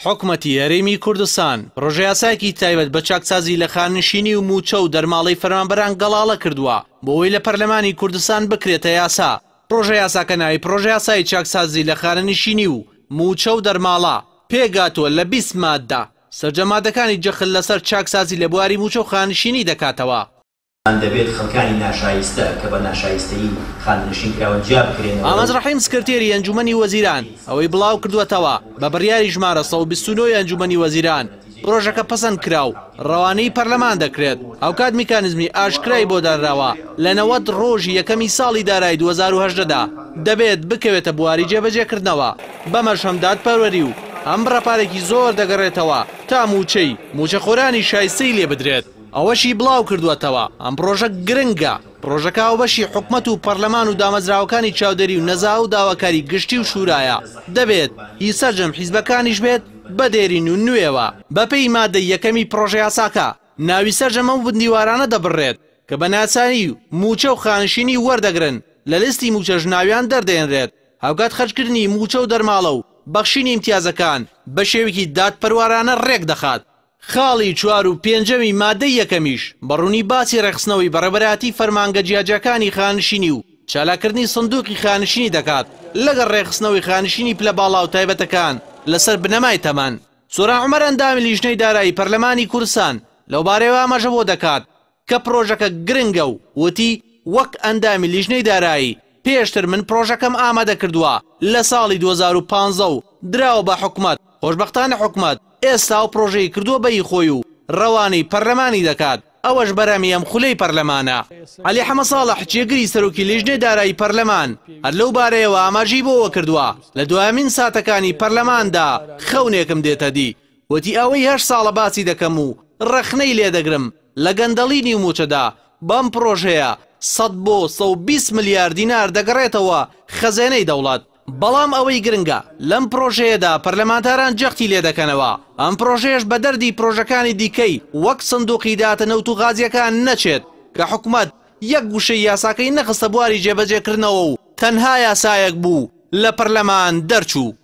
حکومەتی هەرێمی کوردستان ڕۆژە یاسایەکی تایبەت بە چاکسازی لە خاننشینی و موچە و دەرماڵەی فەرمانبەران گەڵاڵە کردووە بۆ ئەوەی لە پەرلەمانی کوردستان بکرێتە یاسا. پرۆژە یاساکە ناوی پرۆژە یاسای چاکسازی لە خاننشینی و موچە و دەرماڵە پێگاتوە لە 20 مادە سەرجەمادەکانی جەخل لەسەر چاکسازی لە بواری موچە و خاننشینی دەکاتەوە. دەبێت خەڵکانی ناشایستە کە بە ناشایستەی خاننشینکراوە جیا بکرێنەوە. ئاماز ڕەحیم سکرتێری ئەنجومەنی وەزیران ئەوەی بڵاو کردووەتەوە بە بڕیاری ژمارە 129 ئەنجومەنی وەزیران پرۆژەکە پەسەند کراو ڕەوانەی پەرلەمان دەکرێت. ئەو کات میکانیزمی ئاشکرای بۆ دانراوە لە 90 ڕۆژی یەکەمی ساڵی دارایی 2018دا دەبێت بکەوێتە بواری جێبەجێکردنەوە. بەمەش هەم دادپەروەری و ئەم ڕەپارێکی زۆر دەگەڕێتەوە تا موچەی موچەخۆرانی شایستەی لێ بدرێت. ئەوەشی بڵاو کردووەتەوە ئەم پرۆژە گرنگە. پرۆژەکە ئەو بەشی حکومەت و پەرلەمان و دامەزراوەکانی چاودێری و نەزا و داواکاری گشتی و شورایە دەبێت هی سەرجەم حیزبەکانیش بێت بە دێرین و نوێوە. بەپێی مادەی یەکەمی پرۆژە یاساکە ناوی سەرجەمە و بندیوارانە دەبڕێت کە بە ناچاری و موچە و خانشینی وەردەگرن لە لیستی موچە ژناویان دەردێنرێت. هاوکات خەرجکردنی موچە و دەرماڵە و بەخشینی امتیازەکان بە شێوەیەکی دادپەروارانە ڕێک دەخات. خاڵی 4 و 5 مادەی یەکەمیش بەڕوونی باسی ڕێخستنەوەی بەڕێبەراتی فەرمانگە جیاجەکانی خانشینی و چالاکردنی سندوقی خانشینی دەکات لەگەڵ ڕێخستنەوەی خانشینی پلە باڵا و تایبەتەکان لەسەر بنەمای تەمان. سۆران عومەر ئەندامی لیژنەی دارایی پەرلەمانی کوردستان لەو بارەیەوە ئاماژە بۆ دەکات کە پرۆژەکە گرنگە و وتی وەک ئەندامی لیژنەی دارایی پێشتر من پرۆژەکەم ئامادە کردووە لە ساڵی 2015 و دراوە بە حکومەت. خۆشبەختانە حکومەت ئێستا و پرۆژەی کردووە بەی خۆی و ڕەوانەی پەرلەمانی دەکات. ئەوەش بەرامی ئەم خولەی پەرلەمانە. عەلی حەمە ساڵح جێگری سەرۆکی لیژنەی دارایی پەرلەمان هەر لەو بارەیەوە ئاماژەی بۆوە کردووە لە دوایمین ساتەکانی پەرلەماندا خەونێکم دێتە دی. وتی ئەوەی 8 ساڵە باسی دەکەم و ڕەخنەی لێدەگرم لە گەندەڵینی و موچەدا بەم پرۆژەیە 100 بۆ 120 ملیار دینار دەگەڕێتەوە خەزانەی دەوڵەت. بەڵام ئەوەی گرنگە لەم پرۆژەیەدا پەرلەمانتاران جەختی لێ دەکەنەوە ئەم پرۆژەیەش بە دەردی پرۆژەکانی دیکەی وەک سندوقی داتە نەوت و غازیەکان نەچێت کە حکومەت یەک گوشەی یاساکەی نەخستە بواری جێبەجێکردنەوە و تەنها یاسایەک بوو لە پەرلەمان دەرچوو.